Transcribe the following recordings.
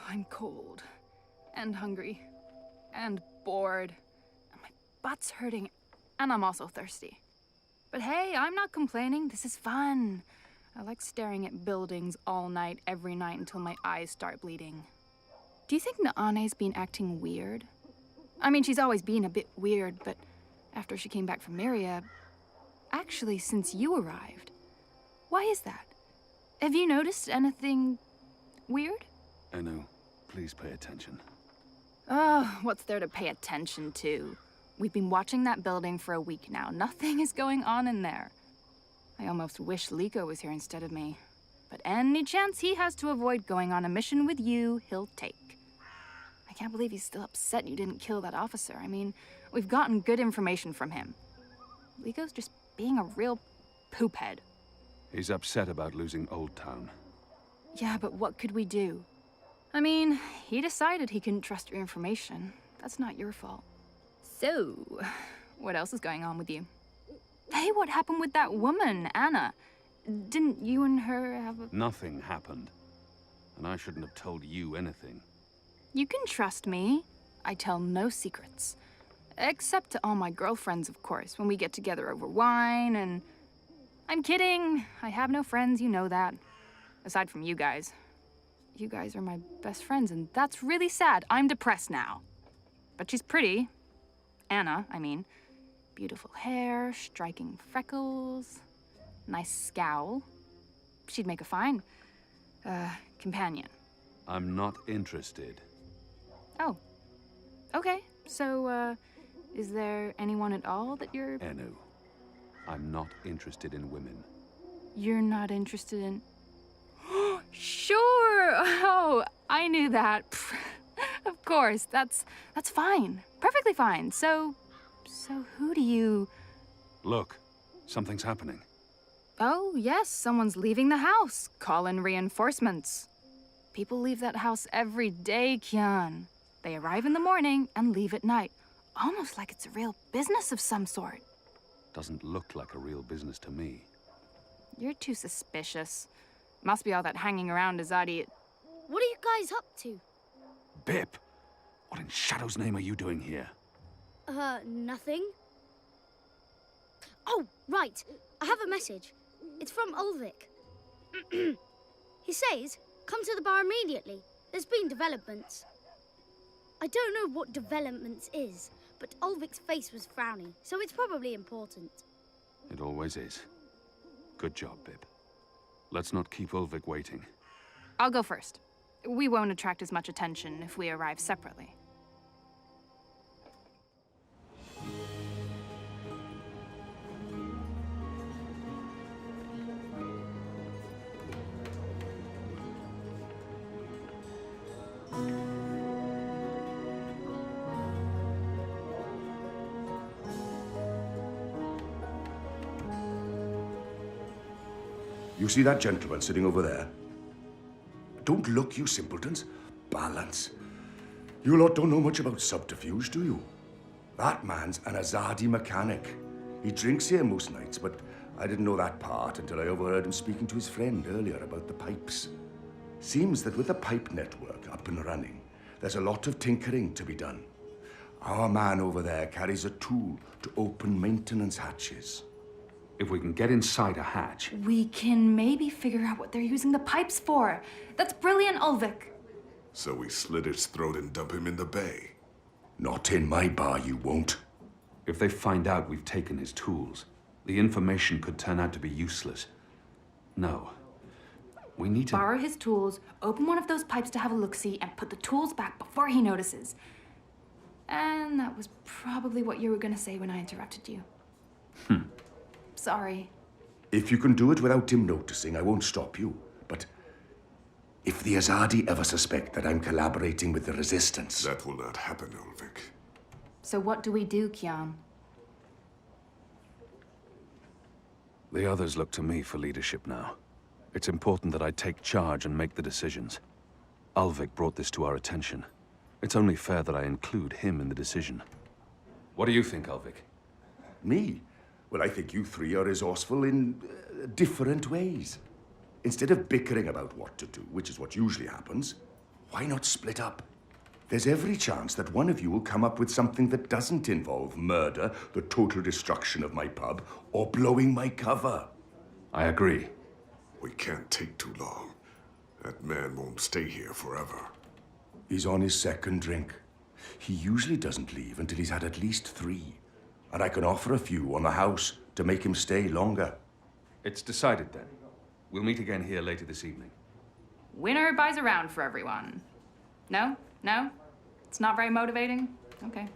I'm cold, and hungry, and bored, and my butt's hurting, and I'm also thirsty. But hey, I'm not complaining. This is fun. I like staring at buildings all night, every night, until my eyes start bleeding. Do you think Naane's been acting weird? I mean, she's always been a bit weird, but after she came back from Myria... Actually, since you arrived. Why is that? Have you noticed anything... weird? Anu, please pay attention. Oh, what's there to pay attention to? We've been watching that building for a week now. Nothing is going on in there. I almost wish Liko was here instead of me. But any chance he has to avoid going on a mission with you, he'll take. I can't believe he's still upset you didn't kill that officer. I mean, we've gotten good information from him. Liko's just being a real poophead. He's upset about losing Old Town. Yeah, but what could we do? I mean, he decided he couldn't trust your information. That's not your fault. So, what else is going on with you? Hey, what happened with that woman, Anna? Didn't you and her have a... Nothing happened. And I shouldn't have told you anything. You can trust me. I tell no secrets. Except to all my girlfriends, of course, when we get together over wine and... I'm kidding. I have no friends, you know that. Aside from you guys. You guys are my best friends, and that's really sad. I'm depressed now. But she's pretty. Anna, I mean. Beautiful hair, striking freckles, nice scowl. She'd make a fine, companion. I'm not interested. Oh. Okay, so, is there anyone at all that you're... Anu, I'm not interested in women. You're not interested in... Sure! Oh, I knew that. Of course, that's fine. Perfectly fine. So who do you... Look, something's happening. Oh, yes, someone's leaving the house. Call in reinforcements. People leave that house every day, Kian. They arrive in the morning and leave at night. Almost like it's a real business of some sort. Doesn't look like a real business to me. You're too suspicious. Must be all that hanging around Azadi. What are you guys up to? Bip! What in Shadow's name are you doing here? Nothing. Oh, right. I have a message. It's from Ulvik. He says, come to the bar immediately. There's been developments. I don't know what developments is, but Ulvik's face was frowny, so it's probably important. It always is. Good job, Bip. Let's not keep Ulvik waiting. I'll go first. We won't attract as much attention if we arrive separately. You see that gentleman sitting over there? Don't look, you simpletons. Balance. You lot don't know much about subterfuge, do you? That man's an Azadi mechanic. He drinks here most nights, but I didn't know that part until I overheard him speaking to his friend earlier about the pipes. Seems that with the pipe network up and running, there's a lot of tinkering to be done. Our man over there carries a tool to open maintenance hatches. If we can get inside a hatch... We can maybe figure out what they're using the pipes for. That's brilliant, Ulvik. So we slit his throat and dump him in the bay. Not in my bar, you won't. If they find out we've taken his tools, the information could turn out to be useless. No. We need to... Borrow his tools, open one of those pipes to have a look-see, and put the tools back before he notices. And that was probably what you were gonna say when I interrupted you. Sorry. If you can do it without him noticing, I won't stop you. But if the Azadi ever suspect that I'm collaborating with the Resistance... That will not happen, Ulvik. So what do we do, Kian? The others look to me for leadership now. It's important that I take charge and make the decisions. Ulvik brought this to our attention. It's only fair that I include him in the decision. What do you think, Ulvik? Me? Well, I think you three are resourceful in different ways. Instead of bickering about what to do, which is what usually happens, Why not split up? There's every chance that one of you will come up with something that doesn't involve murder, the total destruction of my pub, or blowing my cover. I agree. We can't take too long. That man won't stay here forever. He's on his second drink. He usually doesn't leave until he's had at least 3. And I can offer a few on the house to make him stay longer. It's decided then. We'll meet again here later this evening. Winner buys a round for everyone. No? No? It's not very motivating? Okay.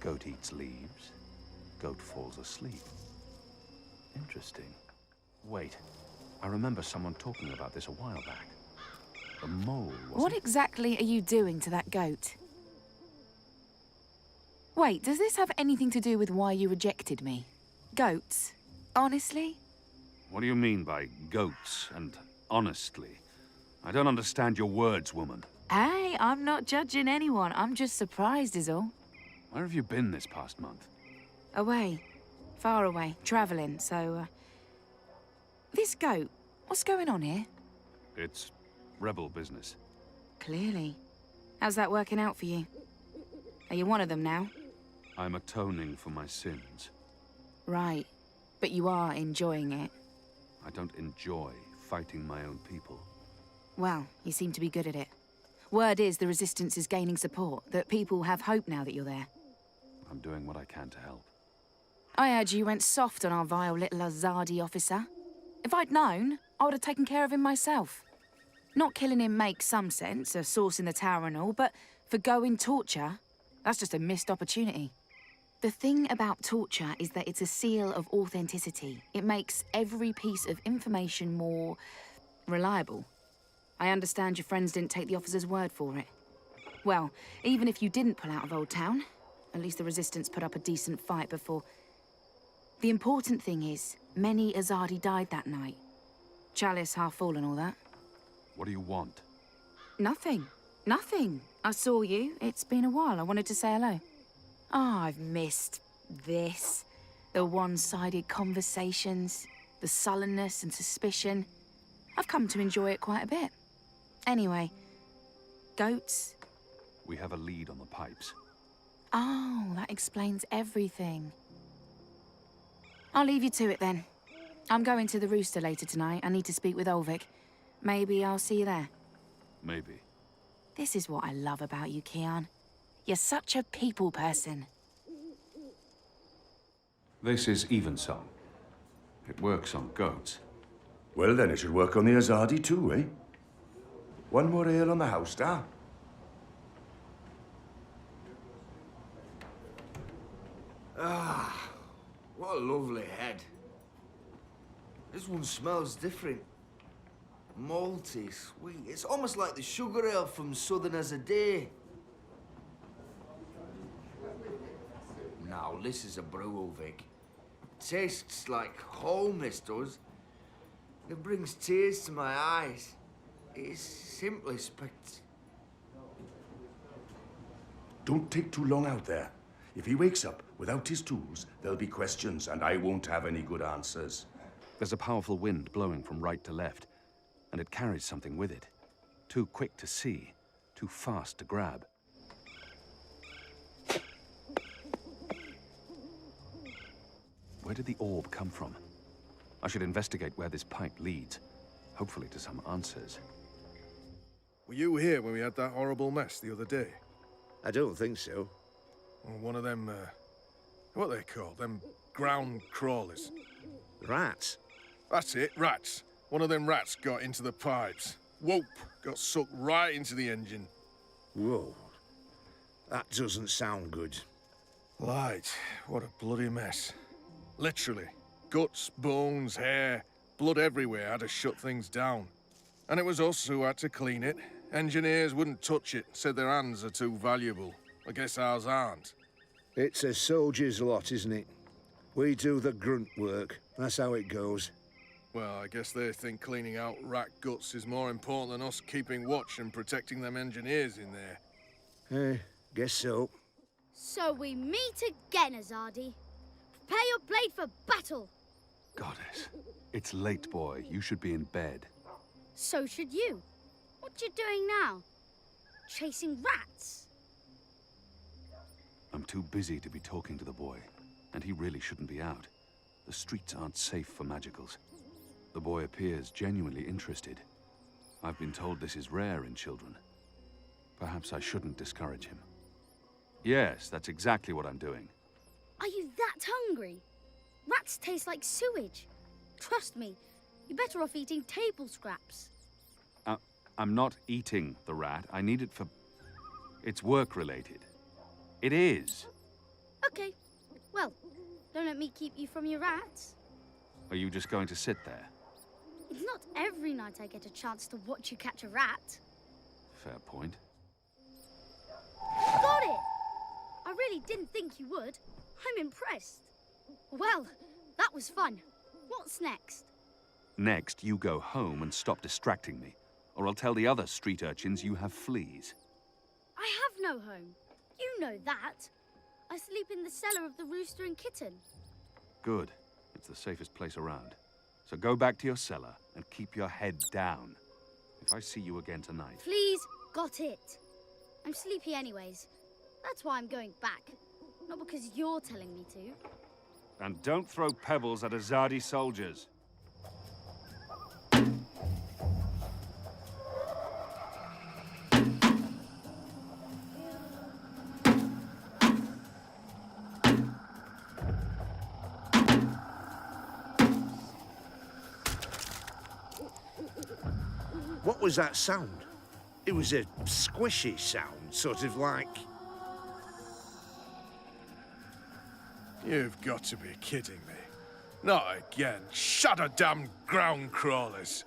Goat eats leaves. Goat falls asleep. Interesting. Wait. I remember someone talking about this a while back. The mole, wasn't What it? exactly are you doing to that goat? Wait, does this have anything to do with why you rejected me? Goats? Honestly? What do you mean by goats and honestly? I don't understand your words, woman. Hey, I'm not judging anyone. I'm just surprised is all. Where have you been this past month? Away. Far away. Travelling, so, This goat, what's going on here? It's rebel business. Clearly. How's that working out for you? Are you one of them now? I'm atoning for my sins. Right. But you are enjoying it. I don't enjoy fighting my own people. Well, you seem to be good at it. Word is the Resistance is gaining support, that people have hope now that you're there. I'm doing what I can to help. I heard you went soft on our vile little Azadi officer. If I'd known, I would have taken care of him myself. Not killing him makes some sense, a source in the tower and all, but for going torture, that's just a missed opportunity. The thing about torture is that it's a seal of authenticity. It makes every piece of information more reliable. I understand your friends didn't take the officer's word for it. Well, even if you didn't pull out of Old Town, at least the Resistance put up a decent fight before. The important thing is, many Azadi died that night. Chalice half full and all that. What do you want? Nothing. Nothing. I saw you. It's been a while. I wanted to say hello. Oh, I've missed this. The one-sided conversations, the sullenness and suspicion. I've come to enjoy it quite a bit. Anyway, goats? We have a lead on the pipes. Oh, that explains everything. I'll leave you to it then. I'm going to the Rooster later tonight. I need to speak with Ulvik. Maybe I'll see you there. Maybe. This is what I love about you, Kian. You're such a people person. This is Evensong. It works on goats. Well, then it should work on the Azadi too, eh? One more ale on the house, star. Ah, what a lovely head. This one smells different. Malty, sweet. It's almost like the sugar ale from Southern as a Day. Now, this is a brew, Vic. Tastes like home, this does. It brings tears to my eyes. It's simply Don't take too long out there. If he wakes up without his tools, there'll be questions, and I won't have any good answers. There's a powerful wind blowing from right to left, and it carries something with it. Too quick to see, too fast to grab. Where did the orb come from? I should investigate where this pipe leads, hopefully to some answers. Were you here when we had that horrible mess the other day? I don't think so. Or one of them, what are they called? Them ground crawlers. Rats? That's it, rats. One of them rats got into the pipes. Whoop! Got sucked right into the engine. Whoa. That doesn't sound good. Light, what a bloody mess. Literally. Guts, bones, hair, blood everywhere had to shut things down. And it was us who had to clean it. Engineers wouldn't touch it, said their hands are too valuable. I guess ours aren't. It's a soldier's lot, isn't it? We do the grunt work. That's how it goes. Well, I guess they think cleaning out rat guts is more important than us keeping watch and protecting them engineers in there. Guess so. So we meet again, Azadi. Prepare your blade for battle. Goddess, it's late, boy. You should be in bed. So should you. What you doing now? Chasing rats? I'm too busy to be talking to the boy, and he really shouldn't be out. The streets aren't safe for magicals. The boy appears genuinely interested. I've been told this is rare in children. Perhaps I shouldn't discourage him. Yes, that's exactly what I'm doing. Are you that hungry? Rats taste like sewage. Trust me, you're better off eating table scraps. I'm not eating the rat. I need it for... It's work-related. It is. Okay, well, don't let me keep you from your rats. Are you just going to sit there? It's not every night I get a chance to watch you catch a rat. Fair point. Got it! I really didn't think you would. I'm impressed. Well, that was fun. What's next? Next, you go home and stop distracting me, or I'll tell the other street urchins you have fleas. I have no home. You know that. I sleep in the cellar of the Rooster and Kitten. Good. It's the safest place around. So go back to your cellar and keep your head down. If I see you again tonight... Please, got it. I'm sleepy anyways. That's why I'm going back. Not because you're telling me to. And don't throw pebbles at Azadi soldiers. What was that sound? It was a squishy sound, sort of like... You've got to be kidding me. Not again. Shut a damn ground crawlers.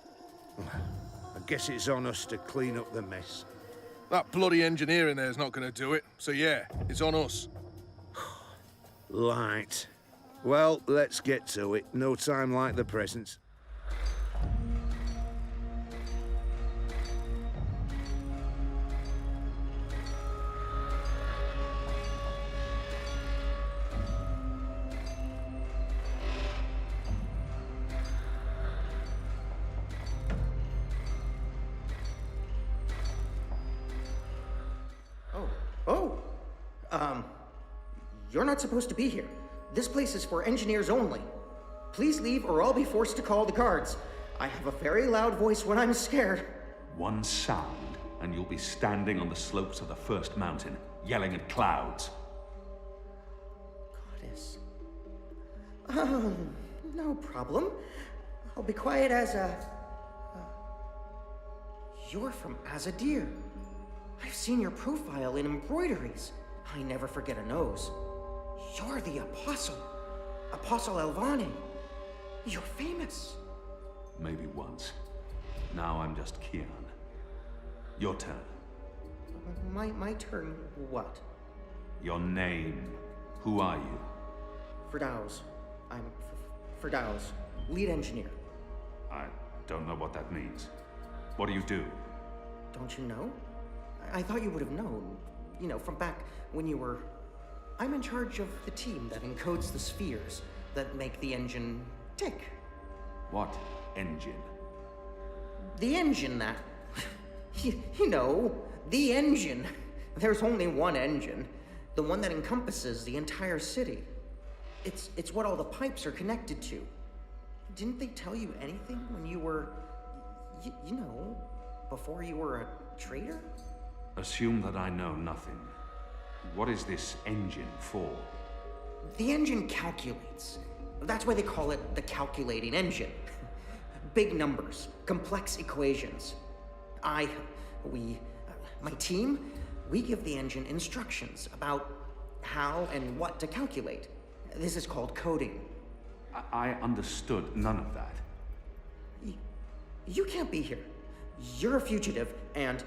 I guess it's on us to clean up the mess. That bloody engineer in there's not going to do it. So yeah, it's on us. Right. Well, let's get to it. No time like the present. You're not supposed to be here. This place is for engineers only. Please leave or I'll be forced to call the guards. I have a very loud voice when I'm scared. One sound, and you'll be standing on the slopes of the first mountain, yelling at clouds. Goddess. No problem. I'll be quiet as a... You're from Azadir. I've seen your profile in embroideries. I never forget a nose. You're the Apostle. Apostle Elvani. You're famous. Maybe once. Now I'm just Kian. Your turn. My turn what? Your name. Who are you? Firdaus. I'm Firdaus, lead engineer. I don't know what that means. What do you do? Don't you know? I thought you would have known. You know, from back when you were... I'm in charge of the team that encodes the spheres that make the engine tick. What engine? The engine that... you know, the engine. There's only one engine. The one that encompasses the entire city. It's what all the pipes are connected to. Didn't they tell you anything when you were... you know, before you were a traitor? Assume that I know nothing. What is this engine for? The engine calculates. That's why they call it the calculating engine. Big numbers, complex equations. My team, we give the engine instructions about how and what to calculate. This is called coding. I understood none of that. You can't be here. You're a fugitive, and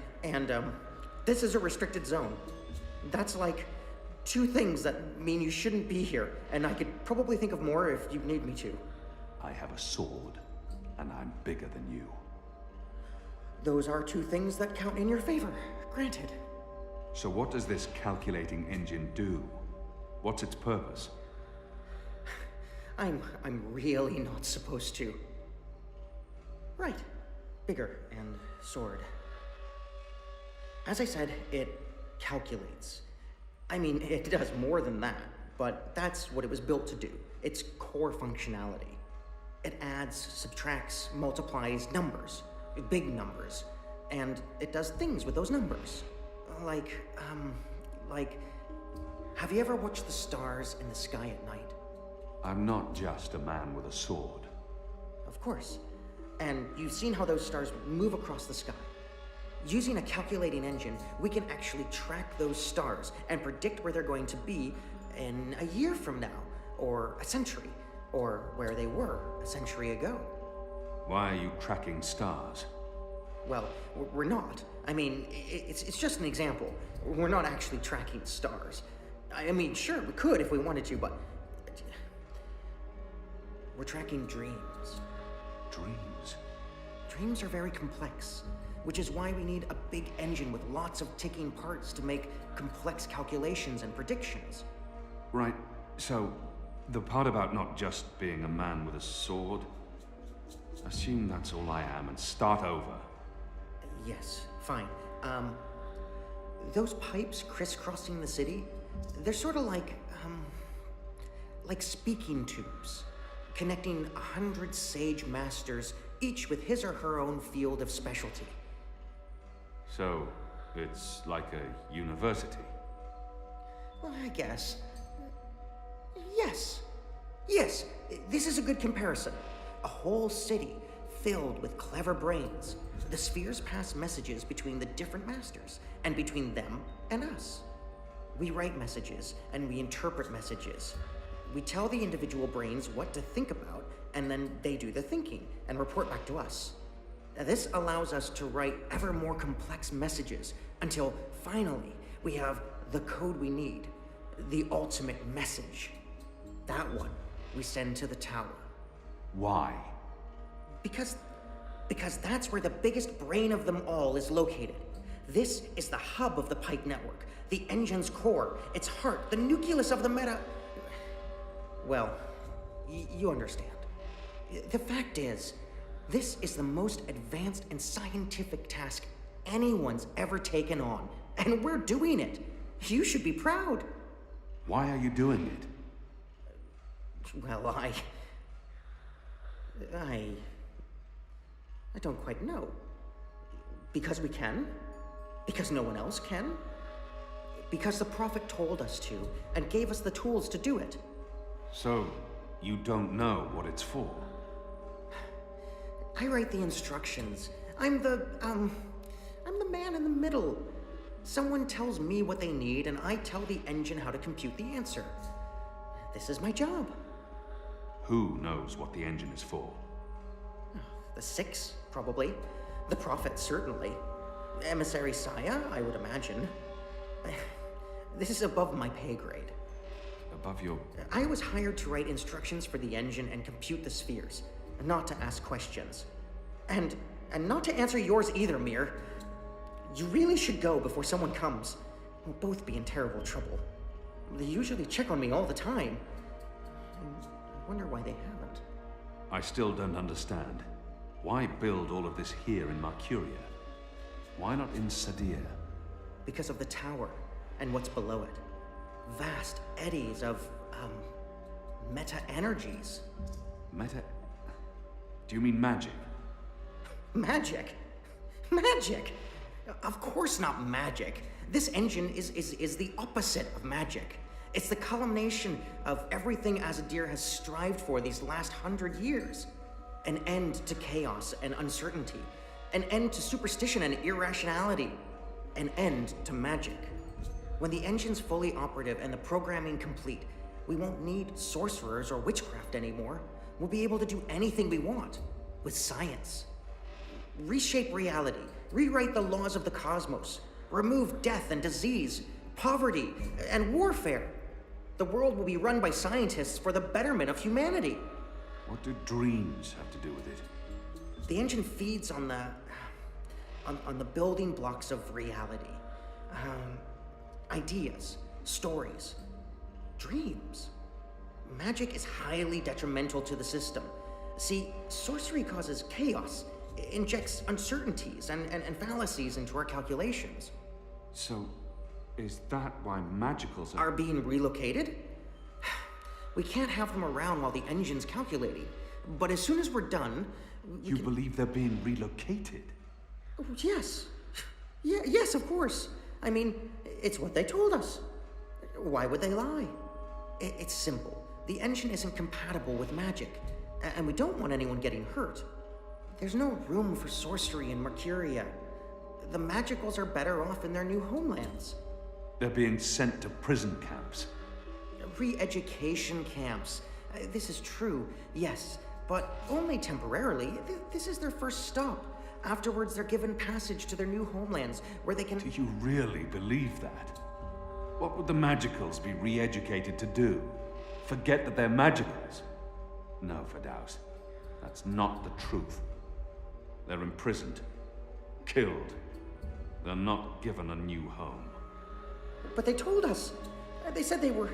this is a restricted zone. That's like 2 things that mean you shouldn't be here, and I could probably think of more if you need me to. I have a sword, and I'm bigger than you. Those are 2 things that count in your favor, granted. So what does this calculating engine do? What's its purpose? I'm really not supposed to. Right. Bigger and sword. As I said, it calculates. I mean, it does more than that, but that's what it was built to do. Its core functionality. It adds, subtracts, multiplies numbers, big numbers, and it does things with those numbers. Like, have you ever watched the stars in the sky at night? I'm not just a man with a sword. Of course. And you've seen how those stars move across the sky. Using a calculating engine, we can actually track those stars and predict where they're going to be in a year from now, or a century, or where they were a century ago. Why are you tracking stars? Well, we're not. I mean, it's just an example. We're not actually tracking stars. I mean, sure, we could if we wanted to, but we're tracking dreams. Dreams? Dreams are very complex, which is why we need a big engine with lots of ticking parts to make complex calculations and predictions. Right, so the part about not just being a man with a sword, assume that's all I am and start over. Yes, fine. Those pipes crisscrossing the city, they're sort of like speaking tubes, connecting 100 sage masters, each with his or her own field of specialty. So, it's like a university? Well, I guess. Yes. Yes, this is a good comparison. A whole city filled with clever brains. The spheres pass messages between the different masters, and between them and us. We write messages, and we interpret messages. We tell the individual brains what to think about, and then they do the thinking, and report back to us. Now, this allows us to write ever more complex messages, until finally we have the code we need, the ultimate message. That one we send to the tower. Why? Because that's where the biggest brain of them all is located. This is the hub of the Pike Network, the engine's core, its heart, the nucleus of the meta... Well, you understand. The fact is, this is the most advanced and scientific task anyone's ever taken on, and we're doing it. You should be proud. Why are you doing it? Well, I don't quite know. Because we can? Because no one else can? Because the Prophet told us to, and gave us the tools to do it. So, you don't know what it's for? I write the instructions. I'm the man in the middle. Someone tells me what they need, and I tell the engine how to compute the answer. This is my job. Who knows what the engine is for? The Six, probably. The Prophet, certainly. Emissary Saya, I would imagine. This is above my pay grade. Above your... I was hired to write instructions for the engine and compute the spheres, not to ask questions. And not to answer yours either, Mir. You really should go before someone comes. We'll both be in terrible trouble. They usually check on me all the time. I wonder why they haven't. I still don't understand. Why build all of this here in Mercuria? Why not in Sadir? Because of the tower and what's below it. Vast eddies of, meta-energies. Meta... Do you mean magic? Magic? Magic? Of course not magic. This engine is the opposite of magic. It's the culmination of everything Azadir has strived for these last 100 years. An end to chaos and uncertainty. An end to superstition and irrationality. An end to magic. When the engine's fully operative and the programming complete, we won't need sorcerers or witchcraft anymore. We'll be able to do anything we want with science. Reshape reality, rewrite the laws of the cosmos, remove death and disease, poverty and warfare. The world will be run by scientists for the betterment of humanity. What do dreams have to do with it? The engine feeds on the building blocks of reality. Ideas, stories, dreams. Magic is highly detrimental to the system. See, sorcery causes chaos, injects uncertainties and fallacies into our calculations. So, is that why magicals Are being relocated? We can't have them around while the engine's calculating. But as soon as we're done, You believe they're being relocated? Oh, yes. Yes, of course. I mean, it's what they told us. Why would they lie? It's simple. The engine isn't compatible with magic, and we don't want anyone getting hurt. There's no room for sorcery in Mercuria. The magicals are better off in their new homelands. They're being sent to prison camps. Re-education camps. This is true, yes, but only temporarily. This is their first stop. Afterwards, they're given passage to their new homelands, where they can... Do you really believe that? What would the magicals be re-educated to do? Forget that they're magicals? No, Firdaus. That's not the truth. They're imprisoned. Killed. They're not given a new home. But they told us. They said they were...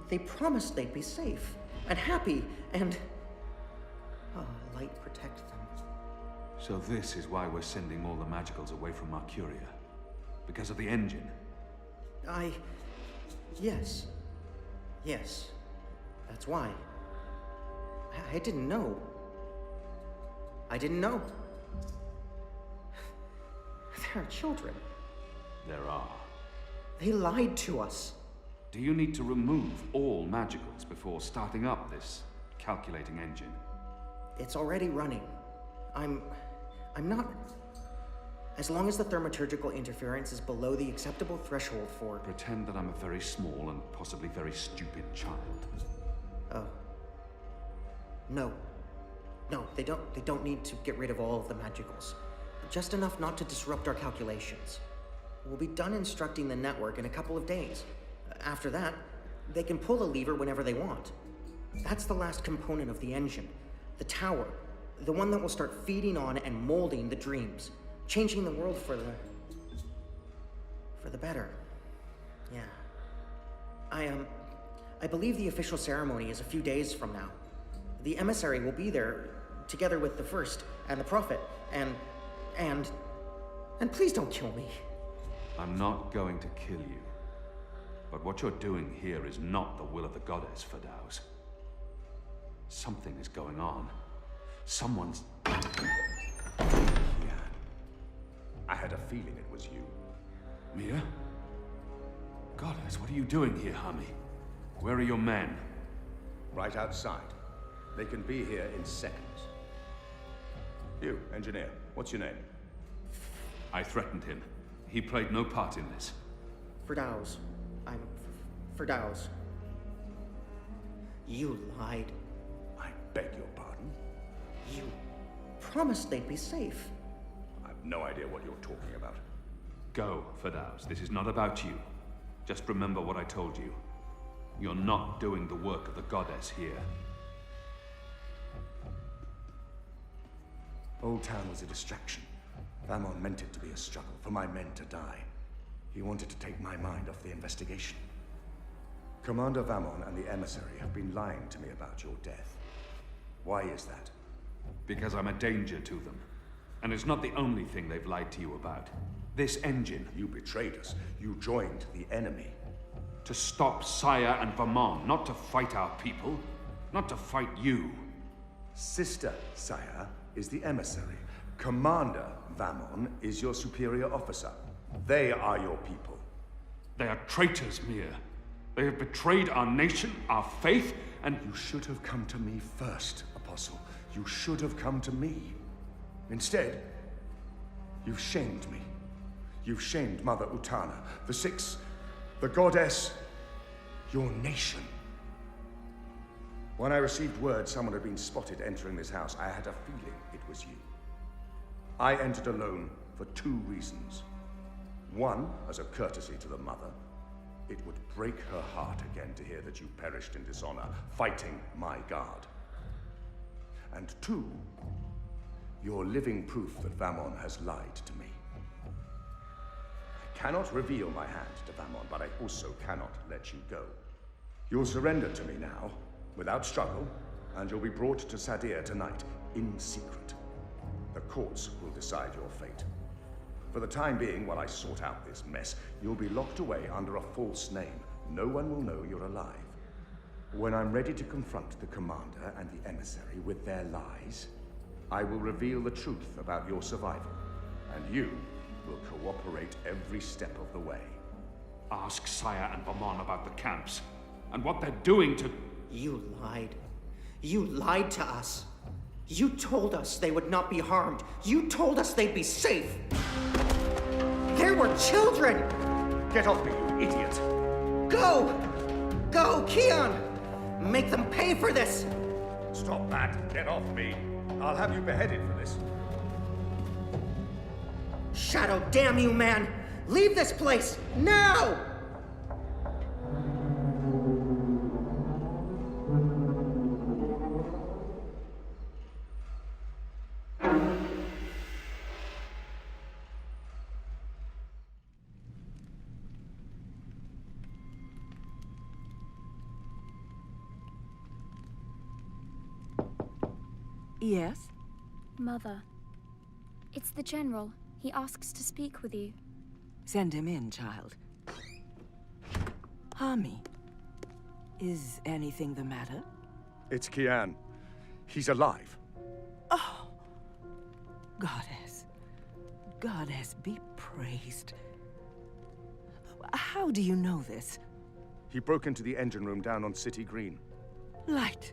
They promised they'd be safe and happy and... light protect them. So this is why we're sending all the magicals away from Mercuria? Because of the engine? Yes. Yes. That's why. I didn't know. I didn't know. There are children. There are. They lied to us. Do you need to remove all magicals before starting up this calculating engine? It's already running. I'm not... As long as the thaumaturgical interference is below the acceptable threshold for... Pretend that I'm a very small and possibly very stupid child. Oh. No. No, they don't need to get rid of all of the magicals. Just enough not to disrupt our calculations. We'll be done instructing the network in a couple of days. After that, they can pull the lever whenever they want. That's the last component of the engine. The tower. The one that will start feeding on and molding the dreams. Changing the world for the better. Yeah. I believe the official ceremony is a few days from now. The emissary will be there, together with the First, and the Prophet, and please don't kill me. I'm not going to kill you. But what you're doing here is not the will of the goddess, Firdaus. Something is going on. Someone's... Yeah. I had a feeling it was you. Mia? Goddess, what are you doing here, Hami? Where are your men? Right outside. They can be here in seconds. You, engineer, what's your name? I threatened him. He played no part in this. Firdaus. I'm Firdaus. You lied. I beg your pardon? You promised they'd be safe. I've no idea what you're talking about. Go, Firdaus. This is not about you. Just remember what I told you. You're not doing the work of the goddess here. Old Town was a distraction. Vamon meant it to be a struggle, for my men to die. He wanted to take my mind off the investigation. Commander Vamon and the emissary have been lying to me about your death. Why is that? Because I'm a danger to them. And it's not the only thing they've lied to you about. This engine. You betrayed us. You joined the enemy. To stop Saya and Vamon, not to fight our people. Not to fight you. Sister Saya is the emissary. Commander Vamon is your superior officer. They are your people. They are traitors, Mia. They have betrayed our nation, our faith, and... You should have come to me first, Apostle. You should have come to me. Instead, you've shamed me. You've shamed Mother Utana, the Six, the goddess, your nation. When I received word someone had been spotted entering this house, I had a feeling it was you. I entered alone for two reasons. One, as a courtesy to the mother. It would break her heart again to hear that you perished in dishonor, fighting my guard. And two, you're living proof that Vamon has lied to me. I cannot reveal my hand to Vamon, but I also cannot let you go. You'll surrender to me now, without struggle, and you'll be brought to Sadir tonight, in secret. The courts will decide your fate. For the time being, while I sort out this mess, you'll be locked away under a false name. No one will know you're alive. When I'm ready to confront the commander and the emissary with their lies, I will reveal the truth about your survival, and you will cooperate every step of the way. Ask Saya and Vamon about the camps, and what they're doing to... You lied. You lied to us. You told us they would not be harmed. You told us they'd be safe. There were children! Get off me, you idiot! Go! Go, Keon! Make them pay for this! Stop that! Get off me! I'll have you beheaded for this. Shadow, damn you, man! Leave this place, now! Yes? Mother. It's the General. He asks to speak with you. Send him in, child. Hami, is anything the matter? It's Kian. He's alive. Oh! Goddess be praised. How do you know this? He broke into the engine room down on City Green. Light.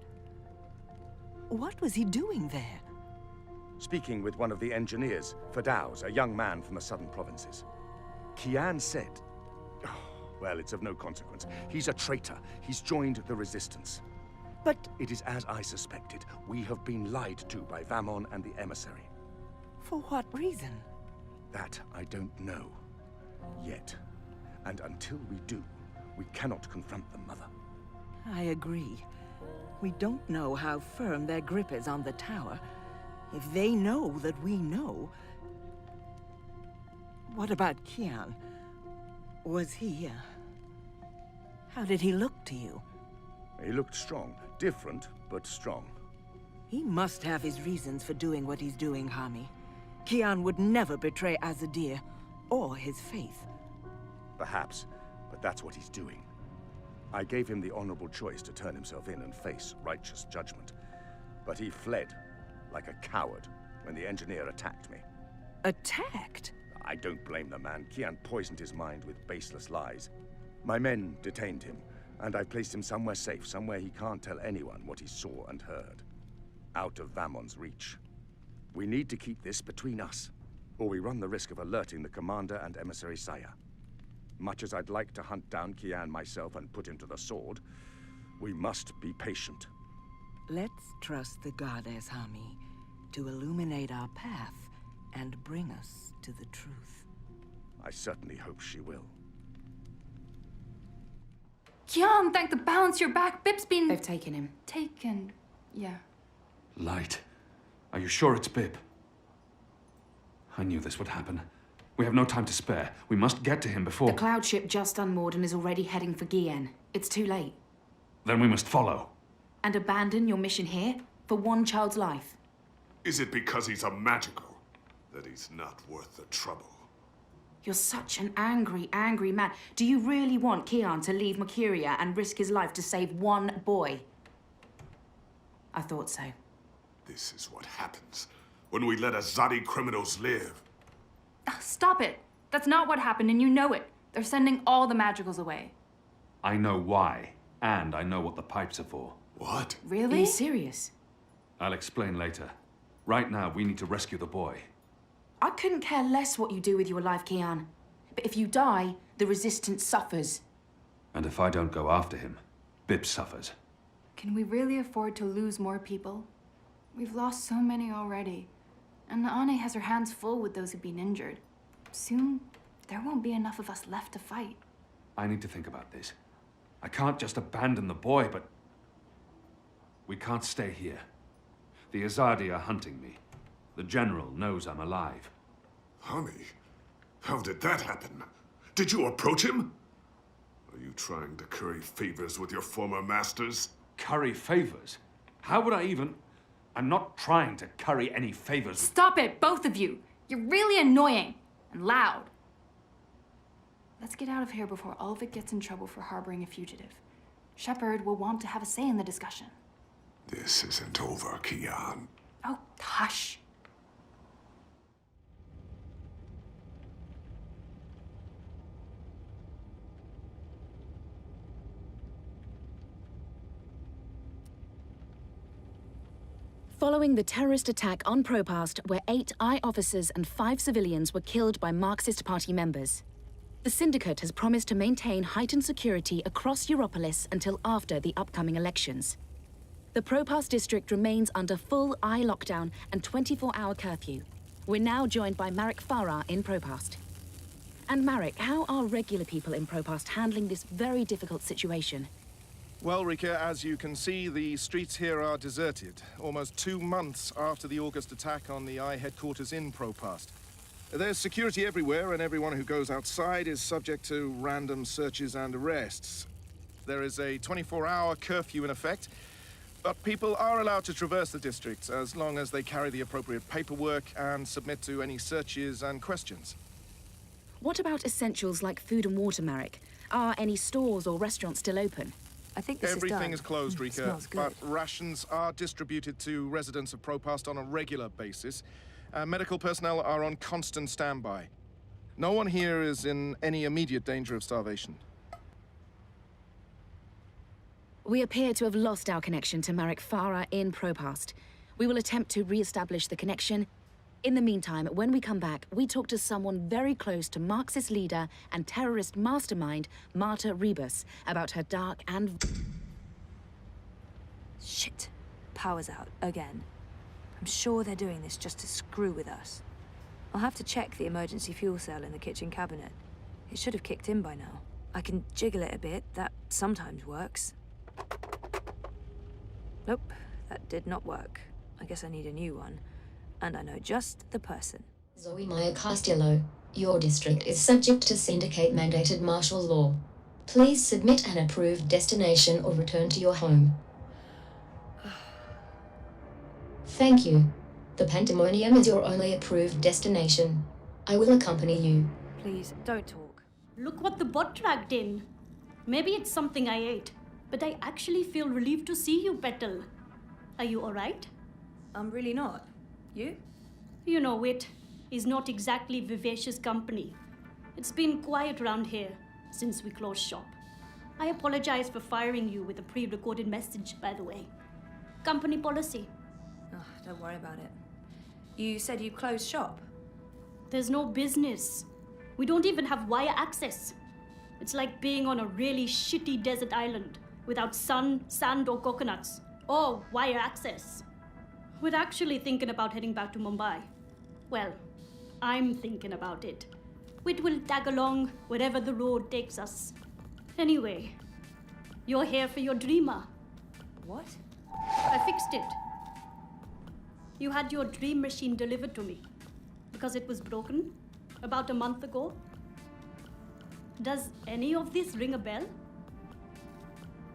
What was he doing there? Speaking with one of the engineers, Fadaus, a young man from the southern provinces. Kian said... Oh, well, it's of no consequence. He's a traitor. He's joined the resistance. But... It is as I suspected. We have been lied to by Vamon and the emissary. For what reason? That I don't know. Yet. And until we do, we cannot confront them, Mother. I agree. We don't know how firm their grip is on the tower. If they know that we know... What about Kian? Was he, How did he look to you? He looked strong. Different, but strong. He must have his reasons for doing what he's doing, Hami. Kian would never betray Azadir, or his faith. Perhaps, but that's what he's doing. I gave him the honorable choice to turn himself in and face righteous judgment. But he fled, like a coward, when the engineer attacked me. Attacked? I don't blame the man. Kian poisoned his mind with baseless lies. My men detained him, and I placed him somewhere safe, somewhere he can't tell anyone what he saw and heard. Out of Vamon's reach. We need to keep this between us, or we run the risk of alerting the commander and emissary Saya. Much as I'd like to hunt down Kian myself and put him to the sword, we must be patient. Let's trust the goddess, Hami, to illuminate our path and bring us to the truth. I certainly hope she will. Kian, thank the balance you're back. Bip's been... They've taken him. Taken, yeah. Light. Are you sure it's Bip? I knew this would happen. We have no time to spare. We must get to him before... The cloud ship just unmoored and is already heading for Gien. It's too late. Then we must follow. And abandon your mission here for one child's life. Is it because he's a magical that he's not worth the trouble? You're such an angry, angry man. Do you really want Kian to leave Mercuria and risk his life to save one boy? I thought so. This is what happens when we let Azadi criminals live. Stop it. That's not what happened, and you know it. They're sending all the magicals away. I know why, and I know what the pipes are for. What? Really? Are you serious? I'll explain later. Right now, we need to rescue the boy. I couldn't care less what you do with your life, Kian. But if you die, the Resistance suffers. And if I don't go after him, Bip suffers. Can we really afford to lose more people? We've lost so many already. And Naane has her hands full with those who've been injured. Soon, there won't be enough of us left to fight. I need to think about this. I can't just abandon the boy, but... We can't stay here. The Azadi are hunting me. The General knows I'm alive. Honey, how did that happen? Did you approach him? Are you trying to curry favors with your former masters? Curry favors? How would I even... I'm not trying to curry any favors. Stop it, both of you! You're really annoying. and loud. Let's get out of here before Ulvik gets in trouble for harboring a fugitive. Shepard will want to have a say in the discussion. This isn't over, Kian. Oh, hush. Following the terrorist attack on Propast, where 8 I officers and 5 civilians were killed by Marxist Party members, the Syndicate has promised to maintain heightened security across Europolis until after the upcoming elections. The Propast district remains under full I lockdown and 24-hour curfew. We're now joined by Marek Farah in Propast. And Marek, how are regular people in Propast handling this very difficult situation? Well, Rika, as you can see, the streets here are deserted, almost 2 months after the August attack on the I headquarters in Propast. There's security everywhere, and everyone who goes outside is subject to random searches and arrests. There is a 24-hour curfew in effect, but people are allowed to traverse the district as long as they carry the appropriate paperwork and submit to any searches and questions. What about essentials like food and water, Marek? Are any stores or restaurants still open? I think this Everything is closed, Rika, smells good. but rations are distributed to residents of Propast on a regular basis. Medical personnel are on constant standby. No one here is in any immediate danger of starvation. We appear to have lost our connection to Marek Farah in Propast. We will attempt to re-establish the connection. In the meantime, when we come back, we talk to someone very close to Marxist leader and terrorist mastermind Marta Rebus about her dark and... Shit. Power's out, again. I'm sure they're doing this just to screw with us. I'll have to check the emergency fuel cell in the kitchen cabinet. It should have kicked in by now. I can jiggle it a bit, that sometimes works. Nope, that did not work. I guess I need a new one. And I know just the person. Zoe Maya Castillo, your district is subject to Syndicate-mandated martial law. Please submit an approved destination or return to your home. Thank you. The Pandemonium is your only approved destination. I will accompany you. Please, don't talk. Look what the bot dragged in. Maybe it's something I ate, but I actually feel relieved to see you, Petal. Are you alright? I'm really not. You? You know, it is not exactly vivacious company. It's been quiet around here since we closed shop. I apologize for firing you with a pre-recorded message, by the way. Company policy. Oh, don't worry about it. You said you closed shop? There's no business. We don't even have wire access. It's like being on a really shitty desert island without sun, sand, or coconuts, or wire access. We're actually thinking about heading back to Mumbai. Well, I'm thinking about it. We will tag along wherever the road takes us. Anyway, you're here for your dreamer. What? I fixed it. You had your dream machine delivered to me because it was broken about a month ago. Does any of this ring a bell?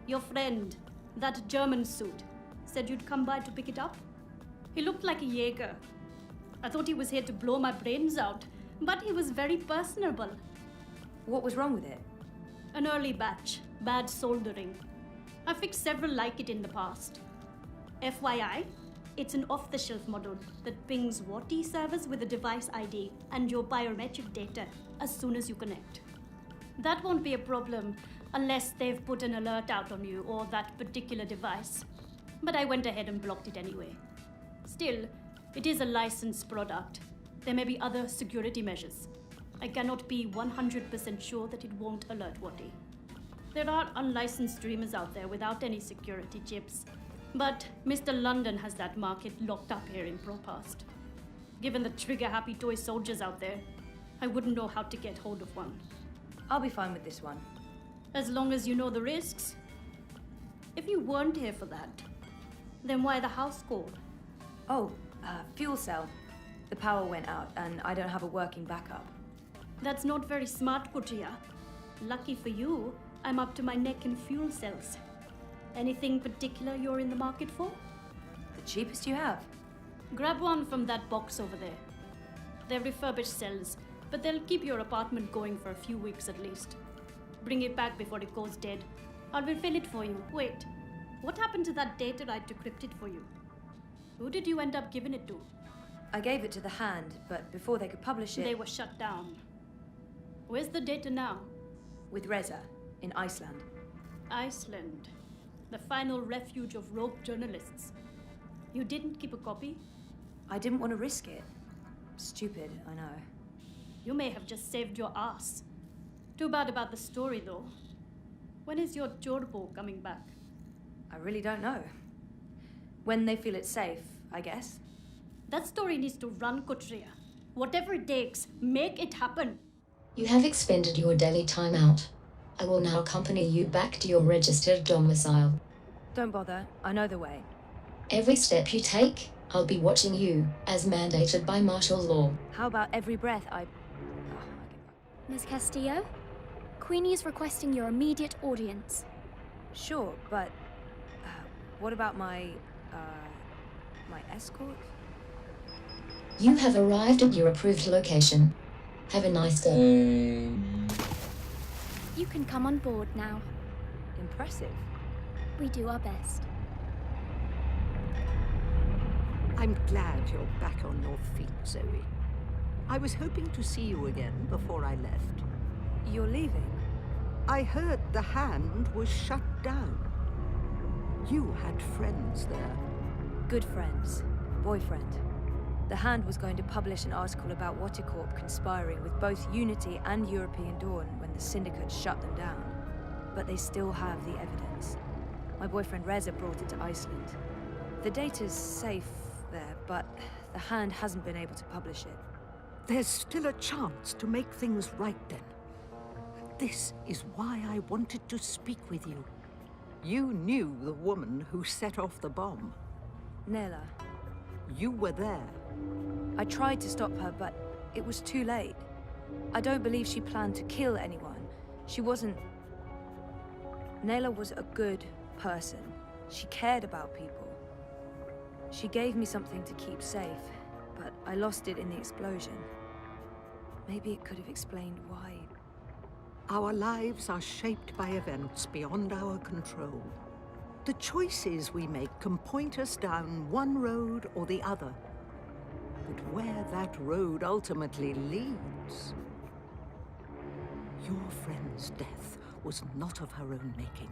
Your friend, that German suit, said you'd come by to pick it up. He looked like a Jaeger. I thought he was here to blow my brains out, but he was very personable. What was wrong with it? An early batch, bad soldering. I fixed several like it in the past. FYI, it's an off-the-shelf model that pings WATI servers with a device ID and your biometric data as soon as you connect. That won't be a problem unless they've put an alert out on you or that particular device. But I went ahead and blocked it anyway. Still, it is a licensed product. There may be other security measures. I cannot be 100% sure that it won't alert WATI. There are unlicensed streamers out there without any security chips, but Mr. London has that market locked up here in Propast. Given the trigger-happy toy soldiers out there, I wouldn't know how to get hold of one. I'll be fine with this one. As long as you know the risks. If you weren't here for that, then why the house call? Oh, fuel cell. The power went out and I don't have a working backup. That's not very smart, Kutia. Lucky for you, I'm up to my neck in fuel cells. Anything particular you're in the market for? The cheapest you have. Grab one from that box over there. They're refurbished cells, But they'll keep your apartment going for a few weeks at least. Bring it back before it goes dead. I'll refill it for you. Wait, what happened to that data I decrypted for you? Who did you end up giving it to? I gave it to the Hand, but before they could publish it... They were shut down. Where's the data now? With Reza, in Iceland. Iceland. The final refuge of rogue journalists. You didn't keep a copy? I didn't want to risk it. Stupid, I know. You may have just saved your ass. Too bad about the story, though. When is your Jorbo coming back? I really don't know. When they feel it's safe, I guess. That story needs to run, Kotria. Whatever it takes, make it happen. You have expended your daily timeout. I will now accompany you back to your registered domicile. Don't bother, I know the way. Every step you take, I'll be watching you, as mandated by martial law. How about every breath I... Miss Castillo? Queenie is requesting your immediate audience. Sure, but... what about my escort? You have arrived at your approved location. Have a nice day. You can come on board now. Impressive. We do our best. I'm glad you're back on your feet, Zoe. I was hoping to see you again before I left. You're leaving? I heard the Hand was shut down. You had friends there. Good friends. Boyfriend. The Hand was going to publish an article about Watercorp conspiring with both Unity and European Dawn when the Syndicate shut them down. But they still have the evidence. My boyfriend Reza brought it to Iceland. The data's safe there, but the Hand hasn't been able to publish it. There's still a chance to make things right then. This is why I wanted to speak with you. You knew the woman who set off the bomb. Nela. You were there. I tried to stop her, but it was too late. I don't believe she planned to kill anyone. She wasn't... Nela was a good person. She cared about people. She gave me something to keep safe, but I lost it in the explosion. Maybe it could have explained why. Our lives are shaped by events beyond our control. The choices we make can point us down one road or the other. But where that road ultimately leads... Your friend's death was not of her own making.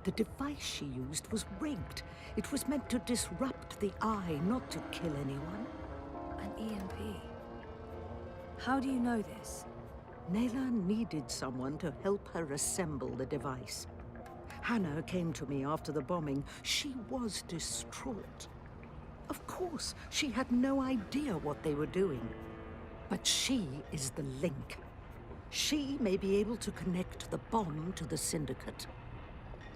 The device she used was rigged. It was meant to disrupt the Eye, not to kill anyone. An EMP. How do you know this? Nela needed someone to help her assemble the device. Hannah came to me after the bombing. She was distraught. Of course, she had no idea what they were doing. But she is the link. She may be able to connect the bomb to the Syndicate.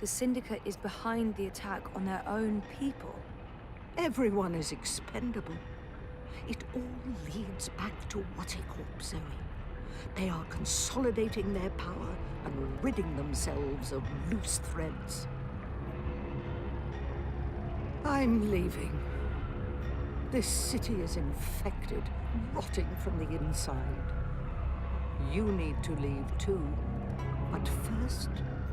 The Syndicate is behind the attack on their own people. Everyone is expendable. It all leads back to Watercorp, Zoe. They are consolidating their power and ridding themselves of loose threads. I'm leaving. This city is infected, rotting from the inside. You need to leave too. But first,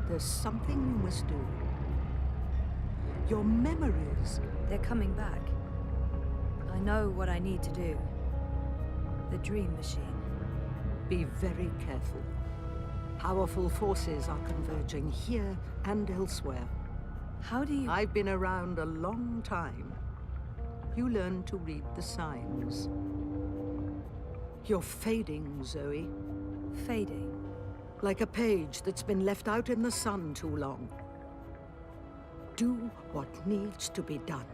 there's something you must do. Your memories... They're coming back. I know what I need to do. The Dream Machine. Be very careful. Powerful forces are converging here and elsewhere. How do you... I've been around a long time. You learn to read the signs. You're fading, Zoe. Fading? Like a page that's been left out in the sun too long. Do what needs to be done.